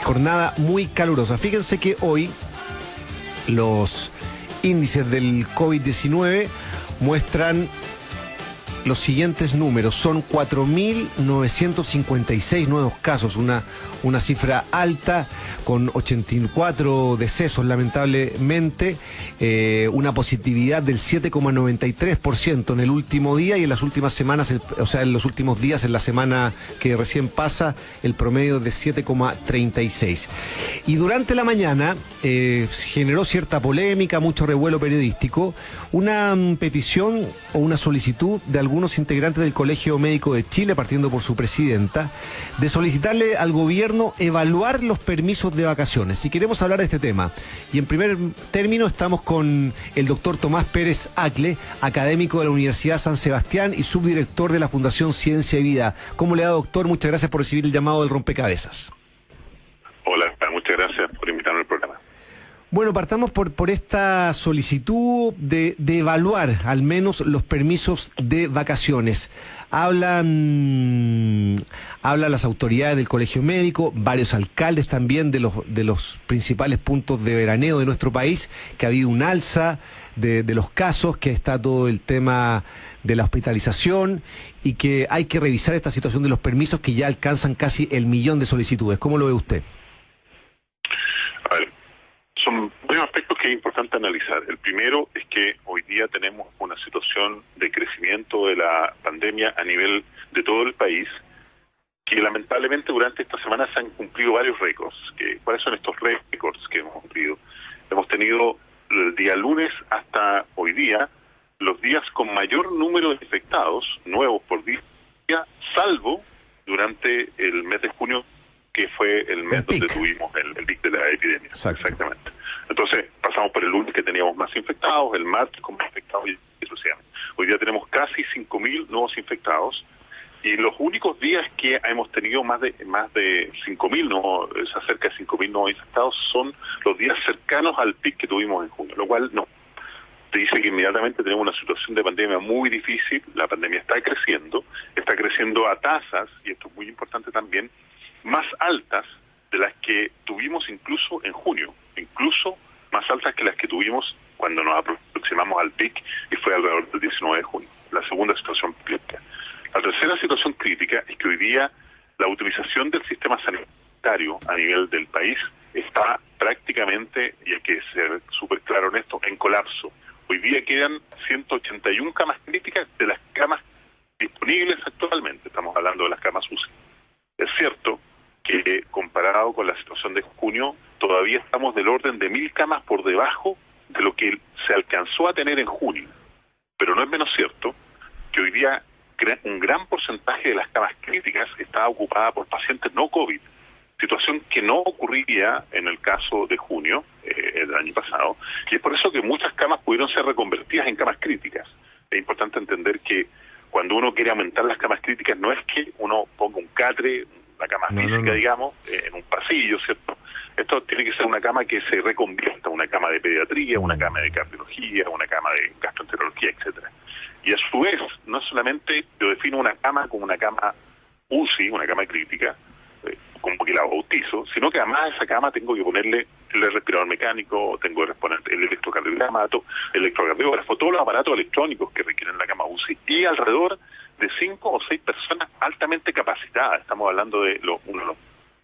jornada muy calurosa. Fíjense que hoy los índices del COVID-19 muestran los siguientes números. Son 4.956 nuevos casos, una cifra alta, con 84 decesos lamentablemente, una positividad del 7,93% en el último día, y en las últimas semanas, en los últimos días, en la semana que recién pasa, el promedio de 7,36. Y durante la mañana generó cierta polémica, mucho revuelo periodístico, una petición o una solicitud de algunos integrantes del Colegio Médico de Chile, partiendo por su presidenta, de solicitarle al gobierno evaluar los permisos de vacaciones. Y queremos hablar de este tema. Y en primer término estamos con el doctor Tomás Pérez Acle, académico de la Universidad San Sebastián y subdirector de la Fundación Ciencia y Vida. ¿Cómo le va, doctor? Muchas gracias por recibir el llamado del rompecabezas. Hola, muchas gracias por invitarme al programa. Bueno, partamos por esta solicitud de evaluar al menos los permisos de vacaciones. Hablan las autoridades del Colegio Médico, varios alcaldes también de los principales puntos de veraneo de nuestro país, que ha habido un alza de los casos, que está todo el tema de la hospitalización y que hay que revisar esta situación de los permisos que ya alcanzan casi 1.000.000 de solicitudes. ¿Cómo lo ve usted? A ver, son varios aspectos que es importante analizar. El primero es que hoy día tenemos una situación de crecimiento de la pandemia a nivel de todo el país, que lamentablemente durante esta semana se han cumplido varios récords. ¿Cuáles son estos récords que hemos cumplido? Hemos tenido el día lunes hasta hoy día los días con mayor número de infectados nuevos por día, salvo durante el mes de junio, que fue el mes donde tuvimos el pic de la epidemia. Exactamente. Entonces, pasamos por el lunes que teníamos más infectados, el martes con más infectados y sucesivamente. Hoy día tenemos casi 5.000 nuevos infectados, y los únicos días que hemos tenido más de 5.000, no, cerca de 5.000 nuevos infectados, son los días cercanos al pic que tuvimos en junio, lo cual no te dice que inmediatamente tenemos una situación de pandemia muy difícil. La pandemia está creciendo a tasas, y esto es muy importante también, más altas de las que tuvimos incluso en junio, incluso más altas que las que tuvimos cuando nos aproximamos al pic, y fue alrededor del 19 de junio. La segunda situación crítica. La tercera situación crítica es que hoy día la utilización del sistema sanitario a nivel del país está prácticamente, y hay que ser súper claro en esto, en colapso. Hoy día quedan 181 camas críticas de las camas disponibles actualmente. Estamos hablando de las camas UCI. Es cierto que comparado con la situación de junio, todavía estamos del orden de 1.000 camas por debajo de lo que se alcanzó a tener en junio. Pero no es menos cierto que hoy día un gran porcentaje de las camas críticas está ocupada por pacientes no COVID, situación que no ocurría en el caso de junio del año pasado, y es por eso que muchas camas pudieron ser reconvertidas en camas críticas. Es importante entender que cuando uno quiere aumentar las camas críticas, no es que uno ponga un catre, la cama física, digamos, en un pasillo, ¿cierto? Esto tiene que ser una cama que se reconvierta, una cama de pediatría, una cama de cardiología, una cama de gastroenterología, etcétera. Y a su vez, no solamente yo defino una cama como una cama UCI, una cama crítica, como que la bautizo, sino que además a esa cama tengo que ponerle el respirador mecánico, tengo que poner el electrocardiograma, el electrocardiógrafo, todos los aparatos electrónicos que requieren la cama UCI, y alrededor de 5 o 6 personas altamente capacitadas. Estamos hablando de uno de los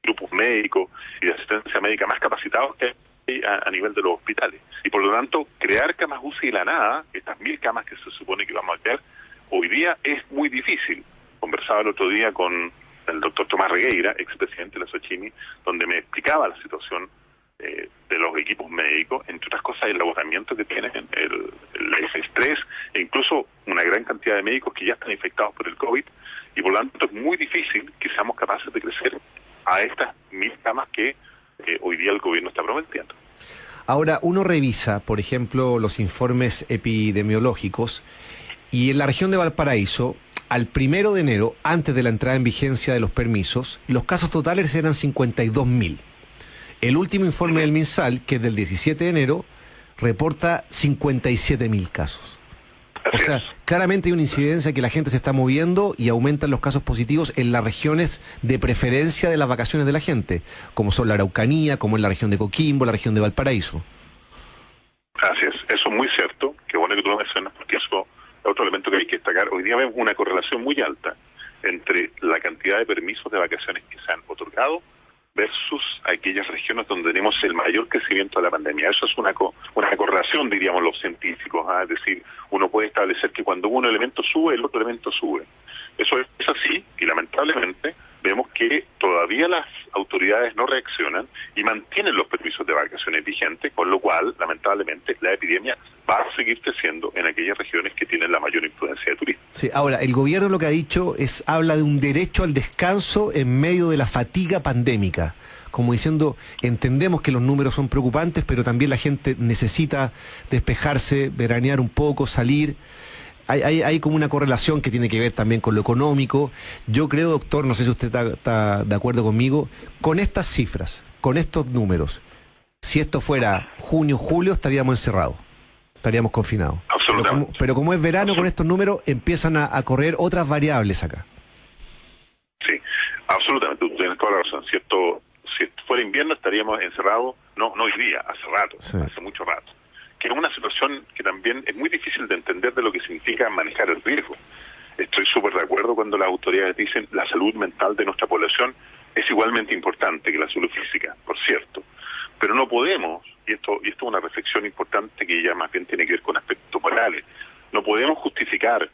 grupos médicos y de asistencia médica más capacitados que hay a nivel de los hospitales. Y por lo tanto, crear camas UCI de la nada, estas 1.000 camas que se supone que vamos a crear, hoy día es muy difícil. Conversaba el otro día con el doctor Tomás Regueira, expresidente de la Sochimi, donde me explicaba la situación de los equipos médicos, entre otras cosas el agotamiento que tienen, el estrés, e incluso una gran cantidad de médicos que ya están infectados por el COVID, y por lo tanto es muy difícil que seamos capaces de crecer a estas 1.000 camas que hoy día el gobierno está prometiendo. Ahora, uno revisa, por ejemplo, los informes epidemiológicos, y en la región de Valparaíso, al 1 de enero, antes de la entrada en vigencia de los permisos, los casos totales eran 52.000. El último informe del MinSal, que es del 17 de enero, reporta 57.000 casos. O sea, claramente hay una incidencia que la gente se está moviendo y aumentan los casos positivos en las regiones de preferencia de las vacaciones de la gente, como son la Araucanía, como en la región de Coquimbo, la región de Valparaíso. Así es, eso es muy cierto, qué bueno que tú lo mencionas, porque eso es otro elemento que hay que destacar. Hoy día vemos una correlación muy alta entre la cantidad de permisos de vacaciones que se han otorgado versus aquellas regiones donde tenemos el mayor crecimiento de la pandemia. Eso es una correlación, diríamos los científicos, es decir, uno puede establecer que cuando un elemento sube, el otro elemento sube. Eso es así, y lamentablemente vemos que todavía las autoridades no reaccionan y mantienen los permisos de vacaciones vigentes, con lo cual, lamentablemente, la epidemia va a seguir creciendo en aquellas regiones que tienen la mayor influencia de turismo. Sí, ahora, el gobierno lo que ha dicho habla de un derecho al descanso en medio de la fatiga pandémica, como diciendo, entendemos que los números son preocupantes, pero también la gente necesita despejarse, veranear un poco, salir. Hay como una correlación que tiene que ver también con lo económico. Yo creo, doctor, no sé si usted está de acuerdo conmigo, con estas cifras, con estos números, si esto fuera junio, julio, estaríamos encerrados, estaríamos confinados. Absolutamente. Pero como es verano, con estos números empiezan a correr otras variables acá. Sí, absolutamente, tú tienes toda la razón. Si esto fuera invierno estaríamos encerrados, no hoy día, hace rato, sí. Hace mucho rato. Que es una situación que también es muy difícil de entender de lo que significa manejar el riesgo. Estoy súper de acuerdo cuando las autoridades dicen la salud mental de nuestra población es igualmente importante que la salud física, por cierto. Pero no podemos, y esto es una reflexión importante que ya más bien tiene que ver con aspectos morales, no podemos justificar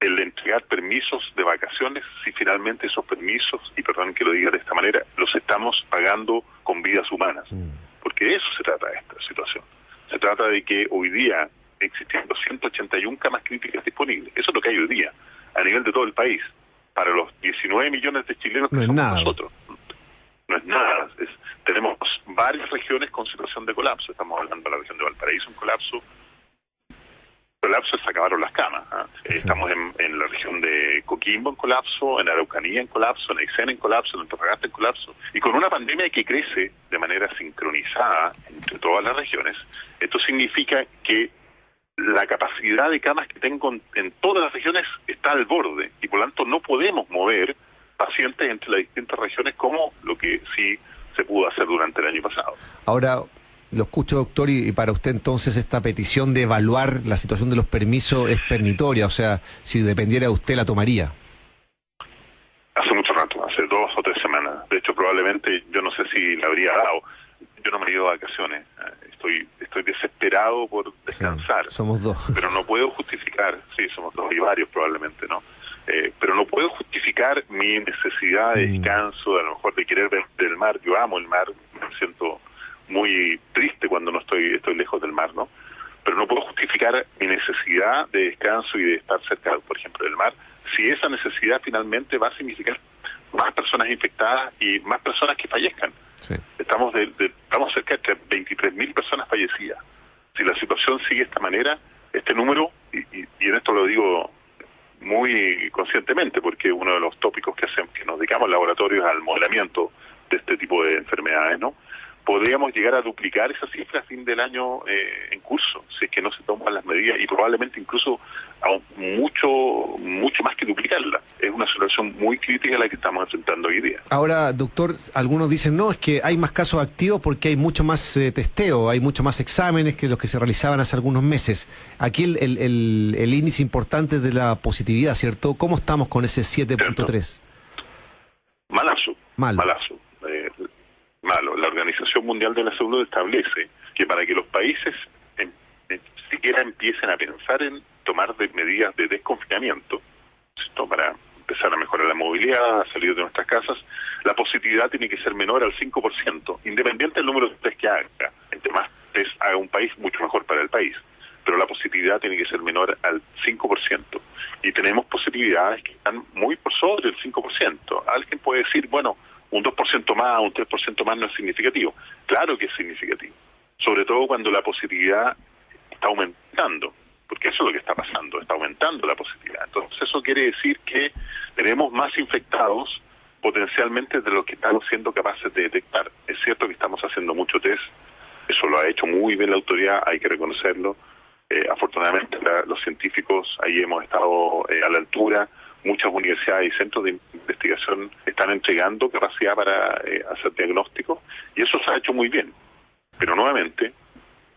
el entregar permisos de vacaciones si finalmente esos permisos, y perdón que lo diga de esta manera, los estamos pagando con vidas humanas. Porque de eso se trata esta situación. Se trata de que hoy día existen 281 camas críticas disponibles. Eso es lo que hay hoy día, a nivel de todo el país, para los 19 millones de chilenos que somos nosotros. No es nada. Tenemos varias regiones con situación de colapso. Estamos hablando de la región de Valparaíso en colapso. Colapso se acabaron las camas. Sí. Estamos en la región de Coquimbo en colapso, en Araucanía en colapso, en Aysén en colapso, en Antofagasta en colapso. Y con una pandemia que crece de manera sincronizada entre todas las regiones, esto significa que la capacidad de camas que tengo en todas las regiones está al borde y por lo tanto no podemos mover pacientes entre las distintas regiones como lo que sí se pudo hacer durante el año pasado. Ahora, lo escucho, doctor, y para usted entonces esta petición de evaluar la situación de los permisos es pernitoria, o sea, si dependiera de usted la tomaría. Hace mucho rato, hace 2 o 3 semanas. De hecho, probablemente, yo no sé si la habría dado. Yo no me he ido de vacaciones. Estoy desesperado por descansar. Sí, somos 2. Pero no puedo justificar, sí, somos 2 y varios probablemente, ¿no? Pero no puedo justificar mi necesidad de descanso, a lo mejor de querer ver el mar. Yo amo el mar, me siento muy triste cuando no estoy lejos del mar, ¿no? Pero no puedo justificar mi necesidad de descanso y de estar cerca, por ejemplo, del mar, si esa necesidad finalmente va a significar más personas infectadas y más personas que fallezcan. Sí. Estamos cerca de 23.000 personas fallecidas. Si la situación sigue de esta manera, este número, y en esto lo digo muy conscientemente, porque uno de los tópicos que nos dedicamos al laboratorio es al modelamiento de este tipo de enfermedades, ¿no? Podríamos llegar a duplicar esa cifra a fin del año en curso, si es que no se toman las medidas, y probablemente incluso mucho más que duplicarla. Es una situación muy crítica la que estamos enfrentando hoy día. Ahora, doctor, algunos dicen, no, es que hay más casos activos porque hay mucho más testeo, hay mucho más exámenes que los que se realizaban hace algunos meses. Aquí el índice importante de la positividad, ¿cierto? ¿Cómo estamos con ese 7.3? Malazo. Malo. La Organización Mundial de la Salud establece que para que los países siquiera empiecen a pensar en tomar medidas de desconfinamiento, ¿cierto? Para empezar a mejorar la movilidad, a salir de nuestras casas, la positividad tiene que ser menor al 5%, independiente del número de test que haga. Entre más test haga un país, mucho mejor para el país. Pero la positividad tiene que ser menor al 5%. Y tenemos positividades que están muy por sobre el 5%. Alguien puede decir, bueno, un 2% más, un 3% más no es significativo. Claro que es significativo. Sobre todo cuando la positividad está aumentando, porque eso es lo que está pasando, está aumentando la positividad. Entonces eso quiere decir que tenemos más infectados potencialmente de lo que estamos siendo capaces de detectar. Es cierto que estamos haciendo mucho test, eso lo ha hecho muy bien la autoridad, hay que reconocerlo. Afortunadamente los científicos ahí hemos estado a la altura. Muchas universidades y centros de investigación están entregando capacidad para hacer diagnósticos y eso se ha hecho muy bien. Pero nuevamente,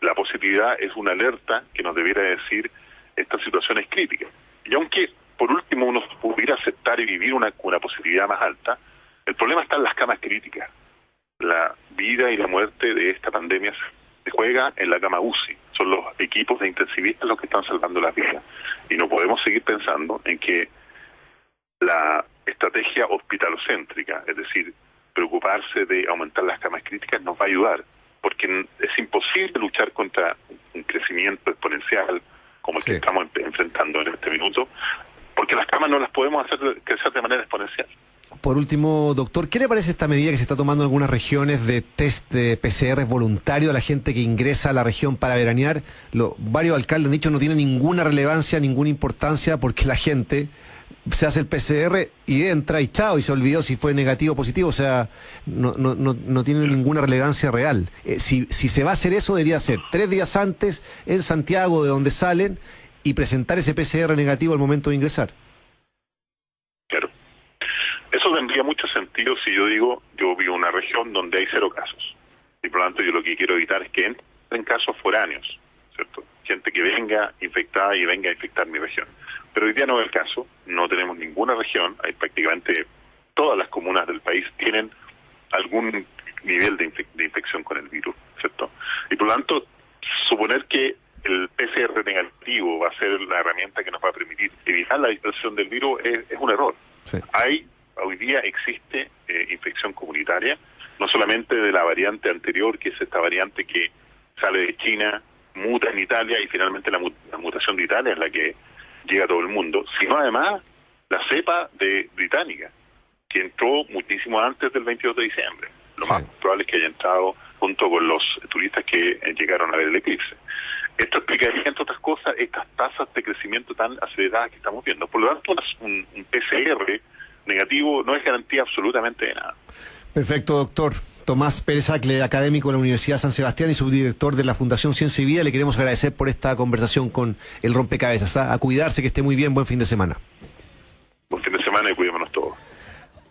la positividad es una alerta que nos debiera decir esta situación es crítica. Y aunque por último uno pudiera aceptar y vivir una positividad más alta, el problema está en las camas críticas. La vida y la muerte de esta pandemia se juega en la cama UCI. Son los equipos de intensivistas los que están salvando las vidas. Y no podemos seguir pensando en que la estrategia hospitalocéntrica, es decir, preocuparse de aumentar las camas críticas, nos va a ayudar, porque es imposible luchar contra un crecimiento exponencial como el que estamos enfrentando en este minuto, porque las camas no las podemos hacer crecer de manera exponencial. Por último, doctor, ¿qué le parece esta medida que se está tomando en algunas regiones de test de PCR voluntario a la gente que ingresa a la región para veranear? Varios alcaldes han dicho no tiene ninguna relevancia, ninguna importancia, porque la gente se hace el PCR y entra y chao, y se olvidó si fue negativo o positivo, o sea, no tiene ninguna relevancia real. Si se va a hacer eso, debería ser 3 días antes en Santiago, de donde salen, y presentar ese PCR negativo al momento de ingresar. Claro. Eso tendría mucho sentido si yo digo, yo vivo en una región donde hay 0 casos, y por lo tanto yo lo que quiero evitar es que entren casos foráneos, ¿cierto? Gente que venga infectada y venga a infectar mi región. Pero hoy día no es el caso, no tenemos ninguna región, hay prácticamente todas las comunas del país tienen algún nivel de infección con el virus, ¿cierto? Y por lo tanto, suponer que el PCR negativo va a ser la herramienta que nos va a permitir evitar la dispersión del virus es un error. Sí. Hoy día existe infección comunitaria, no solamente de la variante anterior, que es esta variante que sale de China, muta en Italia y finalmente la mutación de Italia es la que llega a todo el mundo, sino además la cepa británica, que entró muchísimo antes del 22 de diciembre. Lo más probable es que haya entrado junto con los turistas que llegaron a ver el eclipse. Esto explicaría, entre otras cosas, estas tasas de crecimiento tan aceleradas que estamos viendo. Por lo tanto, un PCR negativo no es garantía absolutamente de nada. Perfecto, doctor. Tomás Pérez Acle, académico de la Universidad San Sebastián y subdirector de la Fundación Ciencia y Vida. Le queremos agradecer por esta conversación con el Rompecabezas. A cuidarse, que esté muy bien. Buen fin de semana. Buen fin de semana y cuidémonos todos.